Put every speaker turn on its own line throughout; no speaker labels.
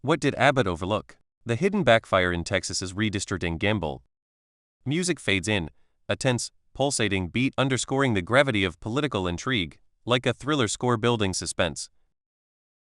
What did Abbott overlook? The hidden backfire in Texas's redistricting gamble. Music fades in, a tense, pulsating beat underscoring the gravity of political intrigue, like a thriller score building suspense.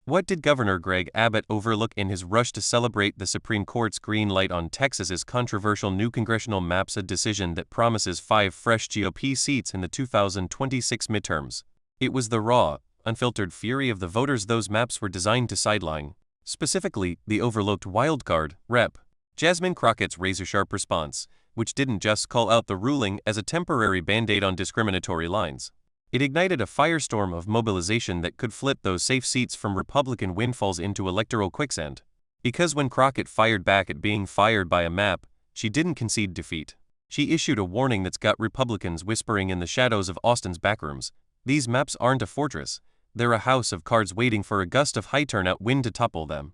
What did Governor Greg Abbott overlook in his rush to celebrate the Supreme Court's green light on Texas's controversial new congressional maps, a decision that promises 5 fresh GOP seats in the 2026 midterms? It was the raw, unfiltered fury of the voters those maps were designed to sideline. Specifically, the overlooked wildcard, Rep. Jasmine Crockett's razor-sharp response, which didn't just call out the ruling as a temporary band-aid on discriminatory lines. It ignited a firestorm of mobilization that could flip those safe seats from Republican windfalls into electoral quicksand. Because when Crockett fired back at being fired by a map, she didn't concede defeat. She issued a warning that's got Republicans whispering in the shadows of Austin's backrooms. These maps aren't a fortress, they're a house of cards waiting for a gust of high turnout wind to topple them.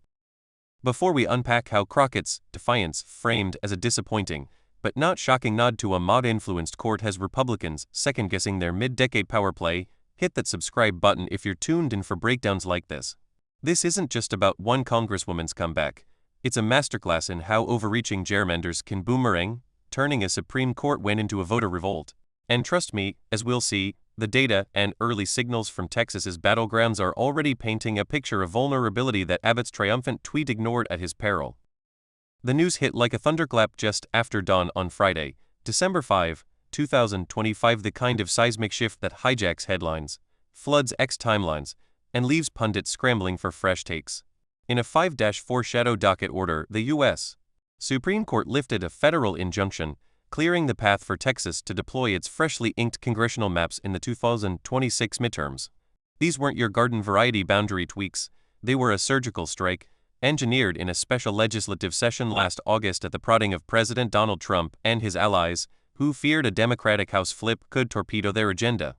Before we unpack how Crockett's defiance, framed as a disappointing, but not shocking nod to a mod-influenced court, has Republicans second-guessing their mid-decade power play, hit that subscribe button if you're tuned in for breakdowns like this. This isn't just about one congresswoman's comeback. It's a masterclass in how overreaching gerrymanders can boomerang, turning a Supreme Court win into a voter revolt. And trust me, as we'll see, the data and early signals from Texas's battlegrounds are already painting a picture of vulnerability that Abbott's triumphant tweet ignored at his peril. The news hit like a thunderclap just after dawn on Friday, December 5, 2025, the kind of seismic shift that hijacks headlines, floods X timelines, and leaves pundits scrambling for fresh takes. In a 5-4 shadow docket order, the U.S. Supreme Court lifted a federal injunction, clearing the path for Texas to deploy its freshly inked congressional maps in the 2026 midterms. These weren't your garden variety boundary tweaks, they were a surgical strike, engineered in a special legislative session last August at the prodding of President Donald Trump and his allies, who feared a Democratic House flip could torpedo their agenda.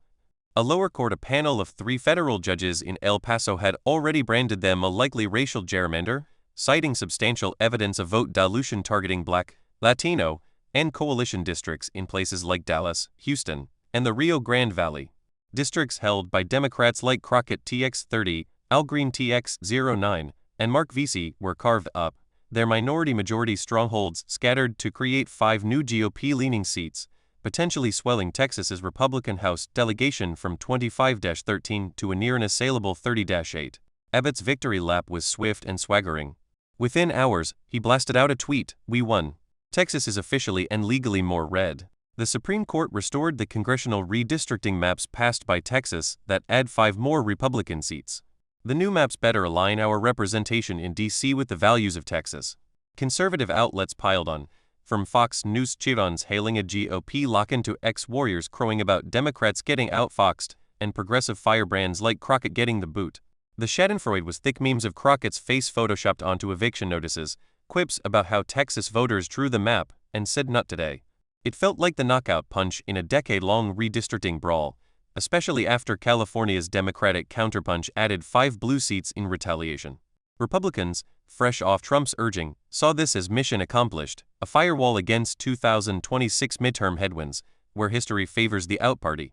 A lower court, a panel of 3 federal judges in El Paso, had already branded them a likely racial gerrymander, citing substantial evidence of vote dilution targeting Black, Latino, and coalition districts in places like Dallas, Houston, and the Rio Grande Valley. Districts held by Democrats like Crockett TX30, Al Green TX09, and Mark Vesey were carved up, their minority-majority strongholds scattered to create 5 new GOP-leaning seats, potentially swelling Texas's Republican House delegation from 25-13 to a near-unassailable 30-8. Abbott's victory lap was swift and swaggering. Within hours, he blasted out a tweet, "We won. Texas is officially and legally more red." The Supreme Court restored the congressional redistricting maps passed by Texas that add 5 more Republican seats. The new maps better align our representation in D.C. with the values of Texas. Conservative outlets piled on, from Fox News chirons hailing a GOP lock-in to ex-warriors crowing about Democrats getting outfoxed, and progressive firebrands like Crockett getting the boot. The schadenfreude was thick, memes of Crockett's face photoshopped onto eviction notices, quips about how Texas voters drew the map and said not today. It felt like the knockout punch in a decade-long redistricting brawl, especially after California's Democratic counterpunch added 5 blue seats in retaliation. Republicans, fresh off Trump's urging, saw this as mission accomplished, a firewall against 2026 midterm headwinds, where history favors the out party.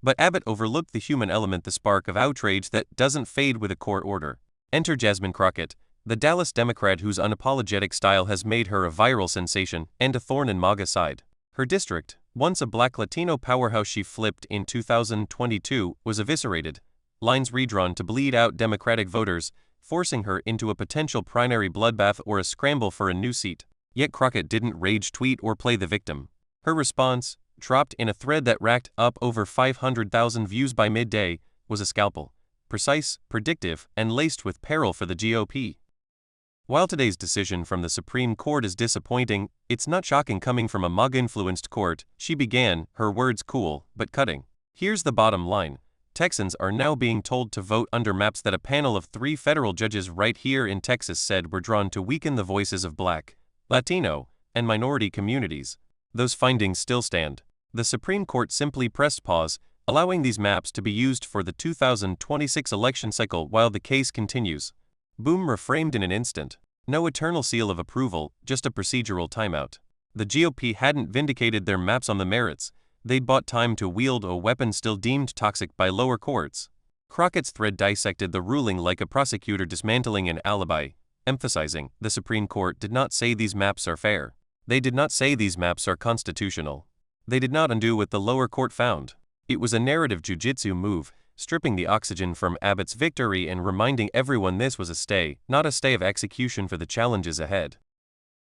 But Abbott overlooked the human element, the spark of outrage that doesn't fade with a court order. Enter Jasmine Crockett, the Dallas Democrat whose unapologetic style has made her a viral sensation and a thorn in MAGA's side. Her district, once a Black Latino powerhouse she flipped in 2022, was eviscerated, lines redrawn to bleed out Democratic voters, forcing her into a potential primary bloodbath or a scramble for a new seat. Yet Crockett didn't rage tweet or play the victim. Her response, dropped in a thread that racked up over 500,000 views by midday, was a scalpel, precise, predictive, and laced with peril for the GOP. While today's decision from the Supreme Court is disappointing, it's not shocking coming from a MAGA-influenced court. She began, her words cool, but cutting. Here's the bottom line. Texans are now being told to vote under maps that a panel of 3 federal judges right here in Texas said were drawn to weaken the voices of Black, Latino, and minority communities. Those findings still stand. The Supreme Court simply pressed pause, allowing these maps to be used for the 2026 election cycle while the case continues. Boom, reframed in an instant. No eternal seal of approval, just a procedural timeout. The GOP hadn't vindicated their maps on the merits. They'd bought time to wield a weapon still deemed toxic by lower courts. Crockett's thread dissected the ruling like a prosecutor dismantling an alibi. emphasizing, the Supreme Court did not say these maps are fair. They did not say these maps are constitutional. They did not undo what the lower court found. It was a narrative jujitsu move, stripping the oxygen from Abbott's victory and reminding everyone this was a stay, not a stay of execution for the challenges ahead.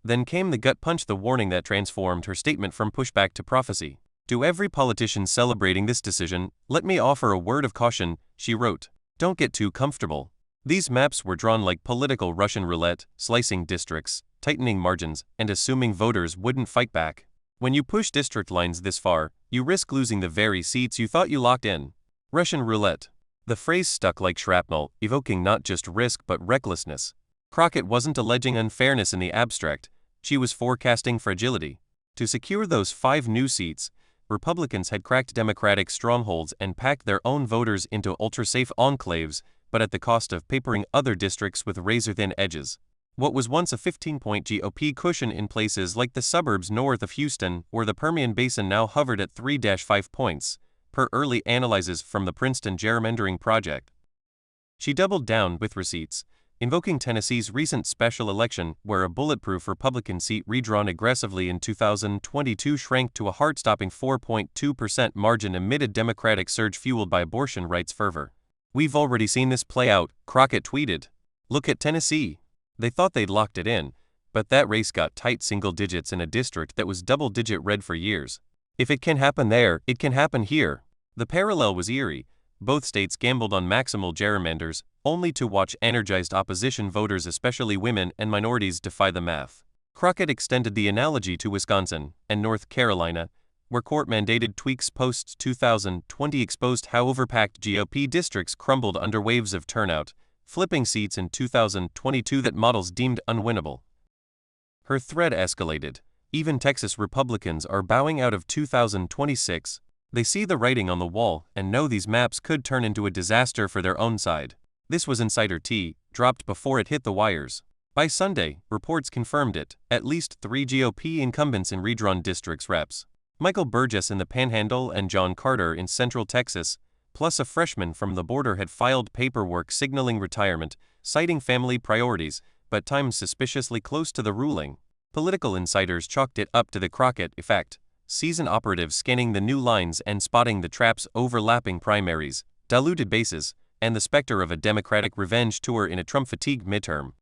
Then came the gut punch, the warning that transformed her statement from pushback to prophecy. To every politician celebrating this decision, let me offer a word of caution, she wrote. Don't get too comfortable. These maps were drawn like political Russian roulette, slicing districts, tightening margins, and assuming voters wouldn't fight back. When you push district lines this far, you risk losing the very seats you thought you locked in. Russian roulette. The phrase stuck like shrapnel, evoking not just risk but recklessness. Crockett wasn't alleging unfairness in the abstract, she was forecasting fragility. To secure those 5 new seats, Republicans had cracked Democratic strongholds and packed their own voters into ultra-safe enclaves, but at the cost of papering other districts with razor-thin edges. What was once a 15-point GOP cushion in places like the suburbs north of Houston or the Permian Basin now hovered at 3-5 points, per early analyses from the Princeton Gerrymandering Project. She doubled down with receipts, invoking Tennessee's recent special election where a bulletproof Republican seat redrawn aggressively in 2022 shrank to a heart-stopping 4.2% margin amid a Democratic surge fueled by abortion rights fervor. We've already seen this play out, Crockett tweeted. Look at Tennessee. They thought they'd locked it in, but that race got tight single digits in a district that was double-digit red for years. If it can happen there, it can happen here. The parallel was eerie. Both states gambled on maximal gerrymanders, only to watch energized opposition voters, especially women and minorities, defy the math. Crockett extended the analogy to Wisconsin and North Carolina, where court-mandated tweaks post-2020 exposed how overpacked GOP districts crumbled under waves of turnout, flipping seats in 2022 that models deemed unwinnable. Her threat escalated. Even Texas Republicans are bowing out of 2026. They see the writing on the wall and know these maps could turn into a disaster for their own side. This was insider tea, dropped before it hit the wires. By Sunday, reports confirmed it. At least 3 GOP incumbents in redrawn districts reps. Michael Burgess in the Panhandle and John Carter in Central Texas, plus a freshman from the border, had filed paperwork signaling retirement, citing family priorities, but timed suspiciously close to the ruling. Political insiders chalked it up to the Crockett effect. Seasoned operatives scanning the new lines and spotting the traps, overlapping primaries, diluted bases, and the specter of a Democratic revenge tour in a Trump-fatigued midterm.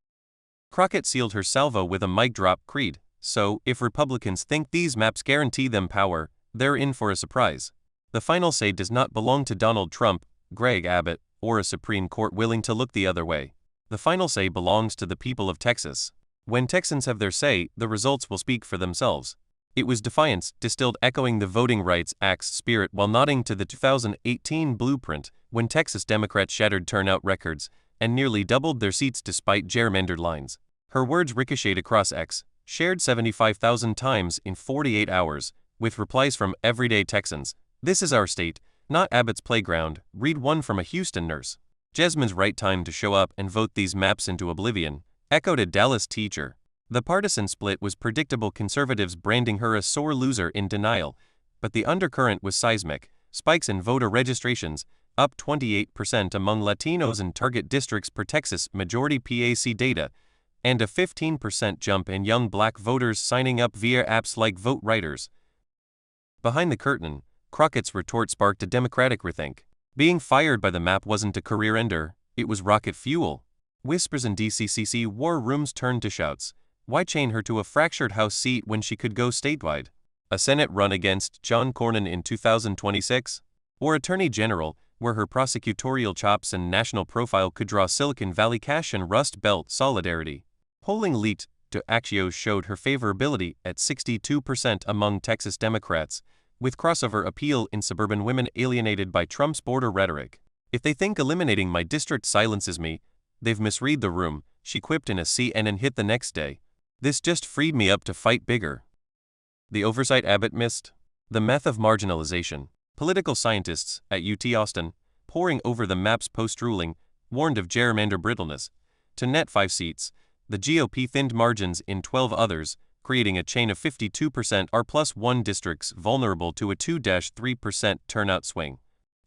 Crockett sealed her salvo with a mic-drop creed. So, if Republicans think these maps guarantee them power, they're in for a surprise. The final say does not belong to Donald Trump, Greg Abbott, or a Supreme Court willing to look the other way. The final say belongs to the people of Texas. When Texans have their say, the results will speak for themselves. It was defiance, distilled, echoing the Voting Rights Act's spirit while nodding to the 2018 blueprint, when Texas Democrats shattered turnout records and nearly doubled their seats despite gerrymandered lines. Her words ricocheted across X, shared 75,000 times in 48 hours, with replies from everyday Texans. This is our state, not Abbott's playground. Read one from a Houston nurse. Jasmine's right time to show up and vote these maps into oblivion, echoed a Dallas teacher. The partisan split was predictable, conservatives branding her a sore loser in denial, but the undercurrent was seismic. Spikes in voter registrations, up 28% among Latinos in target districts per Texas majority PAC data, and a 15% jump in young black voters signing up via apps like Vote Writers. Behind the curtain, Crockett's retort sparked a Democratic rethink. Being fired by the map wasn't a career ender, it was rocket fuel. Whispers in DCCC war rooms turned to shouts. Why chain her to a fractured House seat when she could go statewide? A Senate run against John Cornyn in 2026? Or Attorney General, where her prosecutorial chops and national profile could draw Silicon Valley cash and Rust Belt solidarity? Polling leaked to Axios showed her favorability at 62% among Texas Democrats, with crossover appeal in suburban women alienated by Trump's border rhetoric. If they think eliminating my district silences me, they've misread the room, she quipped in a CNN hit the next day. This just freed me up to fight bigger. The oversight Abbott missed? The meth of marginalization. Political scientists at UT Austin, poring over the map's post-ruling, warned of gerrymander brittleness. To net 5 seats, the GOP thinned margins in 12 others, creating a chain of 52% R+1 districts vulnerable to a 2-3% turnout swing.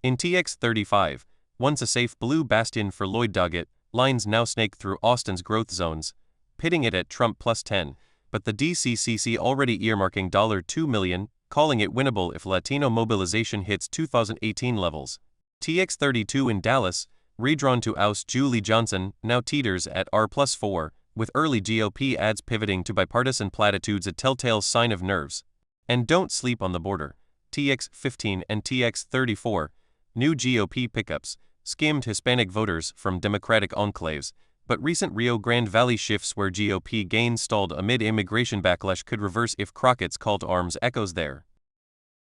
In TX35, once a safe blue bastion for Lloyd Doggett, lines now snake through Austin's growth zones, pitting it at Trump plus 10, but the DCCC already earmarking $2 million, calling it winnable if Latino mobilization hits 2018 levels. TX32 in Dallas, redrawn to oust Julie Johnson, now teeters at R plus 4, with early GOP ads pivoting to bipartisan platitudes a telltale sign of nerves. And don't sleep on the border. TX15 and TX34, new GOP pickups, skimmed Hispanic voters from Democratic enclaves, but recent Rio Grande Valley shifts where GOP gains stalled amid immigration backlash could reverse if Crockett's call to arms echoes there.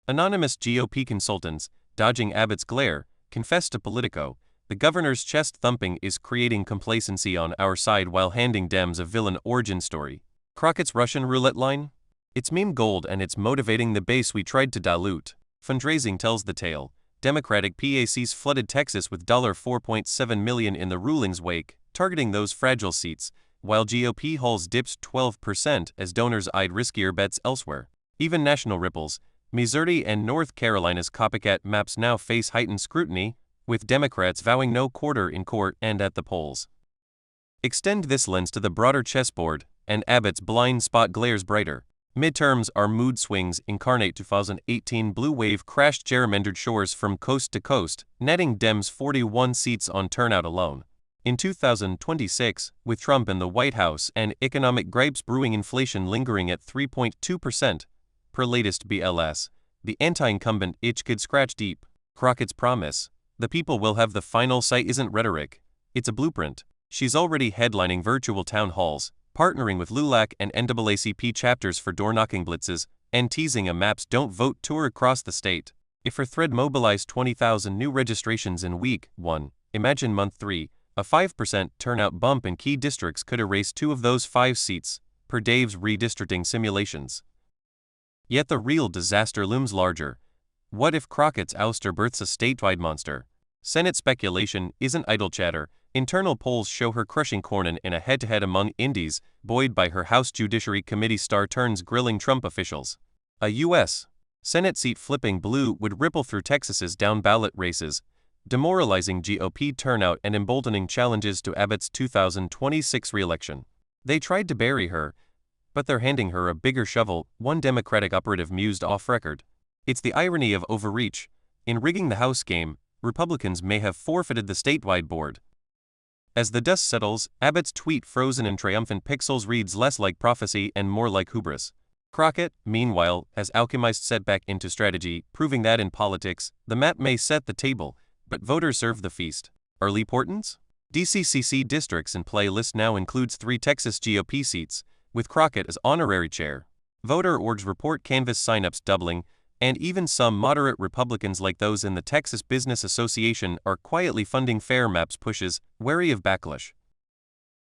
Anonymous GOP consultants, dodging Abbott's glare, confessed to Politico, the governor's chest thumping is creating complacency on our side while handing Dems a villain origin story. Crockett's Russian roulette line? It's meme gold and it's motivating the base we tried to dilute. Fundraising tells the tale. Democratic PACs flooded Texas with $4.7 million in the ruling's wake, targeting those fragile seats, while GOP hauls dipped 12% as donors eyed riskier bets elsewhere. Even national ripples, Missouri and North Carolina's copycat maps now face heightened scrutiny, with Democrats vowing no quarter in court and at the polls. Extend this lens to the broader chessboard, and Abbott's blind spot glares brighter. Midterms are mood swings incarnate. 2018 blue wave crashed gerrymandered shores from coast to coast, netting Dems 41 seats on turnout alone. In 2026, with Trump in the White House and economic gripes brewing, inflation lingering at 3.2%, per latest BLS, the anti-incumbent itch could scratch deep. Crockett's promise, the people will have the final say, isn't rhetoric, it's a blueprint. She's already headlining virtual town halls, partnering with LULAC and NAACP chapters for door-knocking blitzes, and teasing a Maps Don't Vote tour across the state. If her thread mobilized 20,000 new registrations in week 1, imagine month 3, a 5% turnout bump in key districts could erase 2 of those 5 seats, per Dave's redistricting simulations. Yet the real disaster looms larger. What if Crockett's ouster births a statewide monster? Senate speculation isn't idle chatter. Internal polls show her crushing Cornyn in a head-to-head among indies, buoyed by her House Judiciary Committee star turns grilling Trump officials. A U.S. Senate seat flipping blue would ripple through Texas's down-ballot races, demoralizing GOP turnout and emboldening challenges to Abbott's 2026 re-election. They tried to bury her, but they're handing her a bigger shovel, one Democratic operative mused off-record. It's the irony of overreach. In rigging the House game, Republicans may have forfeited the statewide board. As the dust settles, Abbott's tweet frozen in triumphant pixels reads less like prophecy and more like hubris. Crockett, meanwhile, has alchemized setback into strategy, proving that in politics, the map may set the table, but voters serve the feast. Early portents? DCCC districts in play list now includes 3 Texas GOP seats, with Crockett as honorary chair. Voter orgs report canvass signups doubling, and even some moderate Republicans like those in the Texas Business Association are quietly funding fair maps pushes, wary of backlash.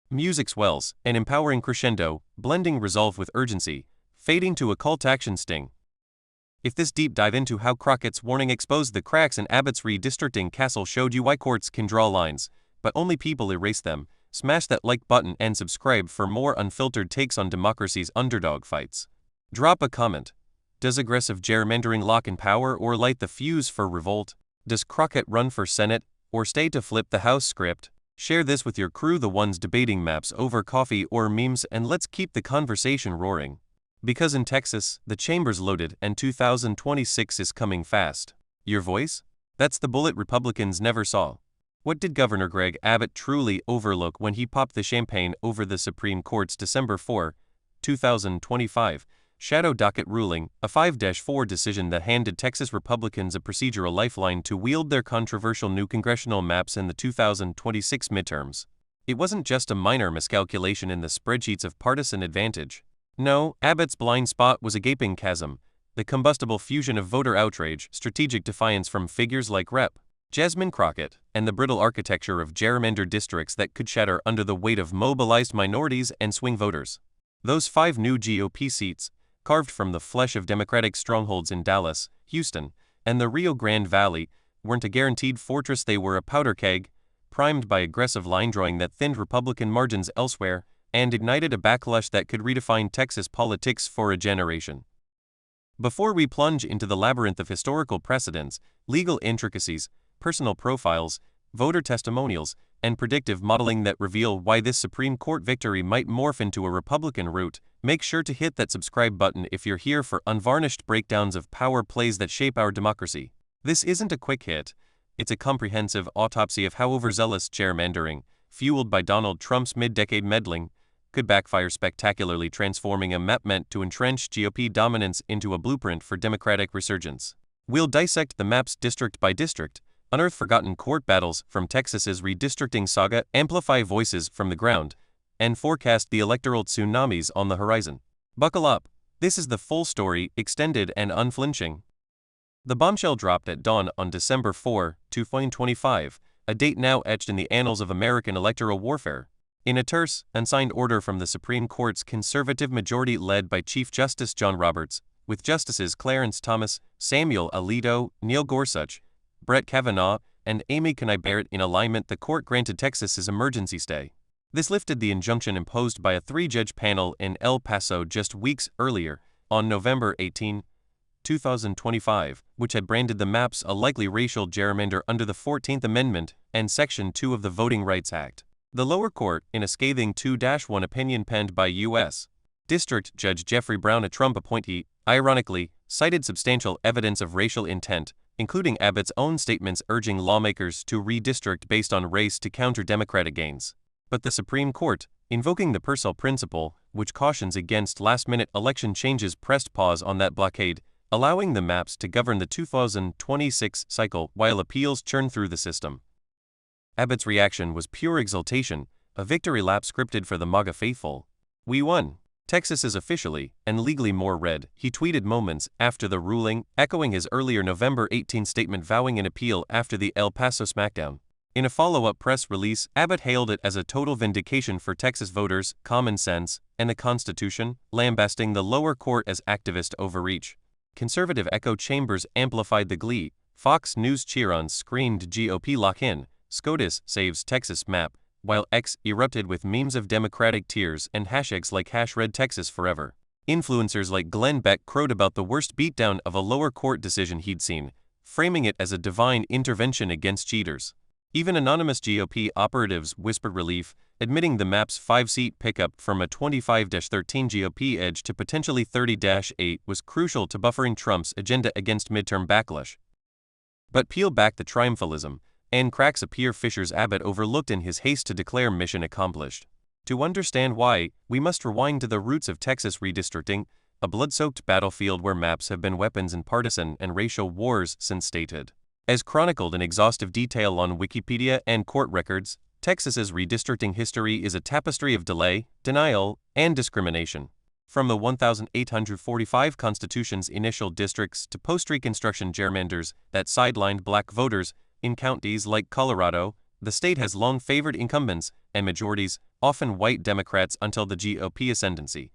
Music swells, an empowering crescendo, blending resolve with urgency, fading to a call-to-action sting. If this deep dive into how Crockett's warning exposed the cracks in Abbott's redistricting castle showed you why courts can draw lines, but only people erase them, smash that like button and subscribe for more unfiltered takes on democracy's underdog fights. Drop a comment. Does aggressive gerrymandering lock in power or light the fuse for revolt? Does Crockett run for Senate, or stay to flip the House script? Share this with your crew, the ones debating maps over coffee or memes, and let's keep the conversation roaring. Because in Texas, the chamber's loaded and 2026 is coming fast. Your voice? That's the bullet Republicans never saw. What did Governor Greg Abbott truly overlook when he popped the champagne over the Supreme Court's December 4, 2025, shadow docket ruling, a 5-4 decision that handed Texas Republicans a procedural lifeline to wield their controversial new congressional maps in the 2026 midterms? It wasn't just a minor miscalculation in the spreadsheets of partisan advantage. No, Abbott's blind spot was a gaping chasm, the combustible fusion of voter outrage, strategic defiance from figures like Rep. Jasmine Crockett, and the brittle architecture of gerrymandered districts that could shatter under the weight of mobilized minorities and swing voters. Those 5 new GOP seats, carved from the flesh of Democratic strongholds in Dallas, Houston, and the Rio Grande Valley, weren't a guaranteed fortress. They were a powder keg, primed by aggressive line drawing that thinned Republican margins elsewhere, and ignited a backlash that could redefine Texas politics for a generation. Before we plunge into the labyrinth of historical precedents, legal intricacies, personal profiles, voter testimonials, and predictive modeling that reveal why this Supreme Court victory might morph into a Republican rout. Make sure to hit that subscribe button if you're here for unvarnished breakdowns of power plays that shape our democracy. This isn't a quick hit. It's a comprehensive autopsy of how overzealous gerrymandering, fueled by Donald Trump's mid-decade meddling, could backfire spectacularly, transforming a map meant to entrench GOP dominance into a blueprint for Democratic resurgence. We'll dissect the maps district by district, unearth forgotten court battles from Texas's redistricting saga, amplify voices from the ground, and forecast the electoral tsunamis on the horizon. Buckle up. This is the full story, extended and unflinching. The bombshell dropped at dawn on December 4, 2025, a date now etched in the annals of American electoral warfare. In a terse, unsigned order from the Supreme Court's conservative majority led by Chief Justice John Roberts, with Justices Clarence Thomas, Samuel Alito, Neil Gorsuch, Brett Kavanaugh, and Amy Coney Barrett in alignment, the court granted Texas's emergency stay. This lifted the injunction imposed by a three-judge panel in El Paso just weeks earlier, on November 18, 2025, which had branded the maps a likely racial gerrymander under the 14th Amendment and Section 2 of the Voting Rights Act. The lower court, in a scathing 2-1 opinion penned by U.S. District Judge Jeffrey Brown, a Trump appointee, ironically, cited substantial evidence of racial intent, including Abbott's own statements urging lawmakers to redistrict based on race to counter Democratic gains. But the Supreme Court, invoking the Purcell principle, which cautions against last-minute election changes, pressed pause on that blockade, allowing the maps to govern the 2026 cycle while appeals churn through the system. Abbott's reaction was pure exultation, a victory lap scripted for the MAGA faithful. "We won. Texas is officially and legally more red," he tweeted moments after the ruling, echoing his earlier November 18 statement vowing an appeal after the El Paso smackdown. In a follow-up press release, Abbott hailed it as a total vindication for Texas voters, common sense, and the Constitution, lambasting the lower court as activist overreach. Conservative echo chambers amplified the glee. Fox News cheer-ons screamed GOP lock-in, SCOTUS saves Texas map, while X erupted with memes of Democratic tears and hashtags like #RedTexasForever. Influencers like Glenn Beck crowed about the worst beatdown of a lower court decision he'd seen, framing it as a divine intervention against cheaters. Even anonymous GOP operatives whispered relief, admitting the map's 5-seat pickup from a 25-13 GOP edge to potentially 30-8 was crucial to buffering Trump's agenda against midterm backlash. But peel back the triumphalism, and cracks appear fissures Abbott overlooked in his haste to declare mission accomplished. To understand why, we must rewind to the roots of Texas redistricting, a blood-soaked battlefield where maps have been weapons in partisan and racial wars since statehood. As chronicled in exhaustive detail on Wikipedia and court records, Texas's redistricting history is a tapestry of delay, denial, and discrimination. From the 1,845 Constitution's initial districts to post-Reconstruction gerrymanders that sidelined black voters, in counties like Colorado, the state has long favored incumbents and majorities, often white Democrats, until the GOP ascendancy.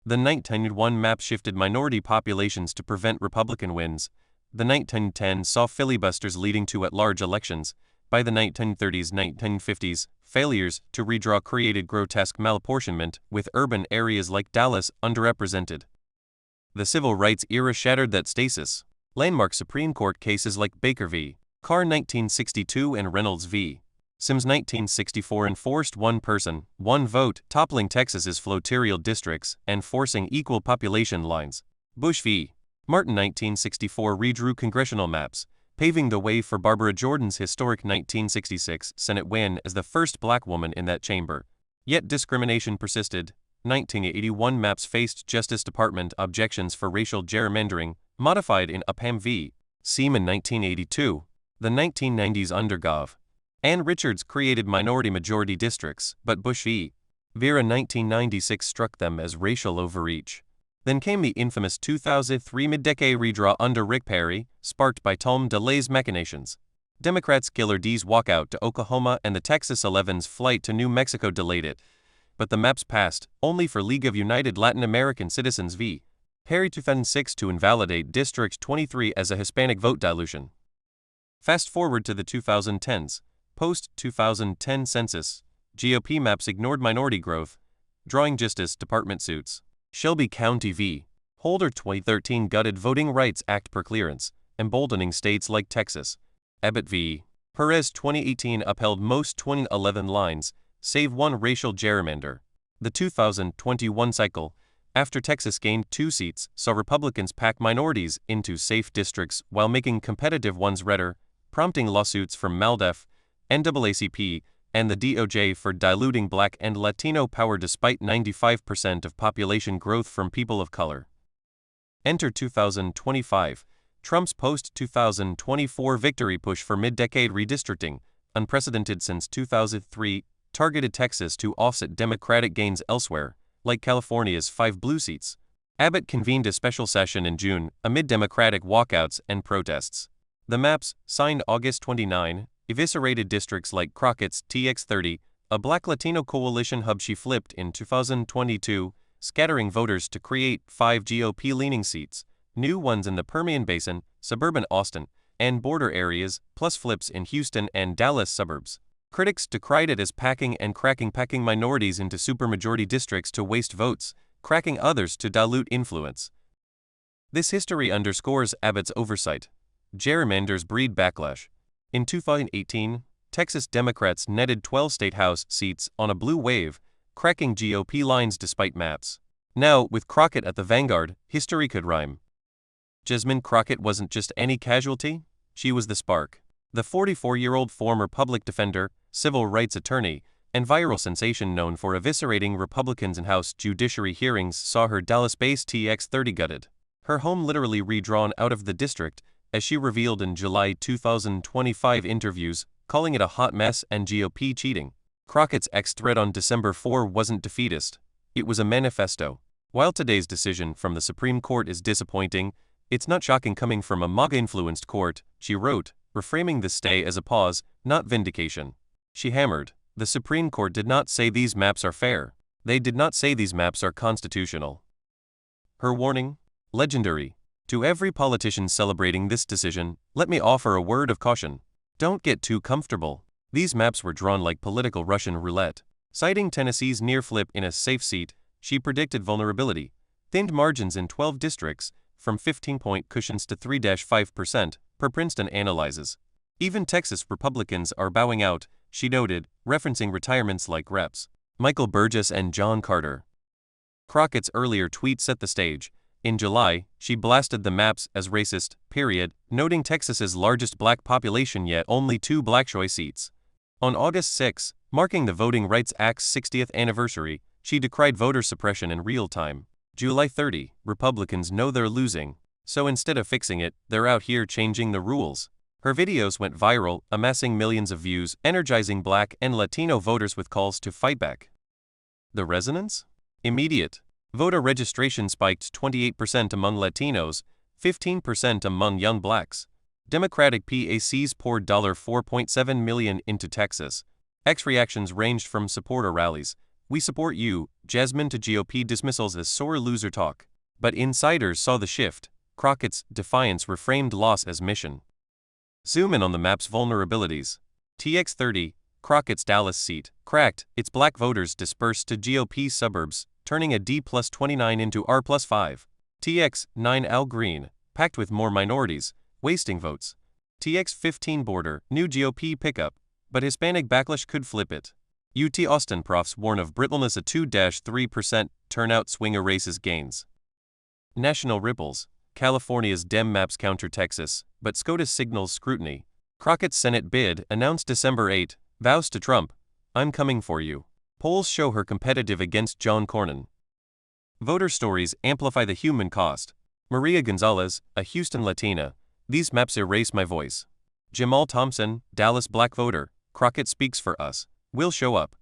The 1901 map shifted minority populations to prevent Republican wins. The 1910 saw filibusters leading to at-large elections. By the 1930s-1950s, failures to redraw created grotesque malapportionment, with urban areas like Dallas underrepresented. The civil rights era shattered that stasis. Landmark Supreme Court cases like Baker v. Carr 1962 and Reynolds v. Sims 1964 enforced one person, one vote, toppling Texas's flotarial districts and forcing equal population lines. Bush v. Martin 1964 redrew congressional maps, paving the way for Barbara Jordan's historic 1966 Senate win as the first black woman in that chamber. Yet discrimination persisted. 1981 maps faced Justice Department objections for racial gerrymandering, modified in Upham v. Seaman 1982. The 1990s undergov. Ann Richards created minority-majority districts, but Bush v. Vera 1996 struck them as racial overreach. Then came the infamous 2003 mid-decade redraw under Rick Perry, sparked by Tom DeLay's machinations. Democrats' Killer D's walkout to Oklahoma and the Texas 11's flight to New Mexico delayed it. But the maps passed, only for League of United Latin American Citizens v. Perry 2006 to invalidate District 23 as a Hispanic vote dilution. Fast forward to the 2010s. Post-2010 census, GOP maps ignored minority growth, drawing Justice Department suits. Shelby County v. Holder 2013 gutted Voting Rights Act per clearance, emboldening states like Texas. Abbott v. Perez 2018 upheld most 2011 lines, save one racial gerrymander. The 2021 cycle, after Texas gained 2 seats, saw Republicans pack minorities into safe districts while making competitive ones redder, prompting lawsuits from MALDEF, NAACP, and the DOJ for diluting Black and Latino power despite 95% of population growth from people of color. Enter 2025, Trump's post-2024 victory push for mid-decade redistricting, unprecedented since 2003, targeted Texas to offset Democratic gains elsewhere, like California's 5 blue seats. Abbott convened a special session in June amid Democratic walkouts and protests. The maps, signed August 29, eviscerated districts like Crockett's TX30, a Black Latino coalition hub she flipped in 2022, scattering voters to create 5 GOP-leaning seats, new ones in the Permian Basin, suburban Austin, and border areas, plus flips in Houston and Dallas suburbs. Critics decried it as packing minorities into supermajority districts to waste votes, cracking others to dilute influence. This history underscores Abbott's oversight. Gerrymanders breed backlash. In 2018, Texas Democrats netted 12 state house seats on a blue wave, cracking GOP lines despite maps. Now, with Crockett at the vanguard, history could rhyme. Jasmine Crockett wasn't just any casualty, she was the spark. The 44-year-old former public defender, civil rights attorney, and viral sensation known for eviscerating Republicans in House Judiciary hearings saw her Dallas-based TX30 gutted. Her home literally redrawn out of the district, as she revealed in July 2025 interviews, calling it a hot mess and GOP cheating. Crockett's ex-threat on December 4 wasn't defeatist. It was a manifesto. While today's decision from the Supreme Court is disappointing, it's not shocking coming from a MAGA-influenced court, she wrote, reframing the stay as a pause, not vindication. She hammered, the Supreme Court did not say these maps are fair. They did not say these maps are constitutional. Her warning? Legendary. To every politician celebrating this decision, let me offer a word of caution. Don't get too comfortable. These maps were drawn like political Russian roulette. Citing Tennessee's near flip in a safe seat, she predicted vulnerability, thinned margins in 12 districts, from 15-point cushions to 3-5%, per Princeton analyzes. Even Texas Republicans are bowing out, she noted, referencing retirements like Reps. Michael Burgess and John Carter. Crockett's earlier tweet set the stage. In July, she blasted the maps as racist, noting Texas's largest black population yet only 2 black choice seats. On August 6, marking the Voting Rights Act's 60th anniversary, she decried voter suppression in real time. July 30, Republicans know they're losing, so instead of fixing it, they're out here changing the rules. Her videos went viral, amassing millions of views, energizing Black and Latino voters with calls to fight back. The resonance? Immediate. Voter registration spiked 28% among Latinos, 15% among young blacks. Democratic PACs poured $4.7 million into Texas. Reactions ranged from supporter rallies, "We support you," Jasmine, to GOP dismissals as sore loser talk. But insiders saw the shift. Crockett's defiance reframed loss as mission. Zoom in on the map's vulnerabilities. TX30, Crockett's Dallas seat, cracked, its black voters dispersed to GOP suburbs, turning a D+29 into R+5. TX9 Al Green, packed with more minorities, wasting votes. TX15 border, new GOP pickup, but Hispanic backlash could flip it. UT Austin profs warn of brittleness, a 2-3% turnout swing erases gains. National ripples. California's Dem maps counter Texas, but SCOTUS signals scrutiny. Crockett's Senate bid, announced December 8, vows to Trump, "I'm coming for you." Polls show her competitive against John Cornyn. Voter stories amplify the human cost. Maria Gonzalez, a Houston Latina, "These maps erase my voice." Jamal Thompson, Dallas black voter, "Crockett speaks for us. We'll show up."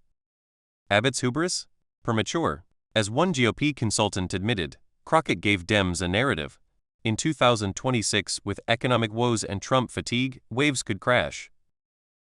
Abbott's hubris? Premature. As one GOP consultant admitted, Crockett gave Dems a narrative. In 2026, with economic woes and Trump fatigue, waves could crash.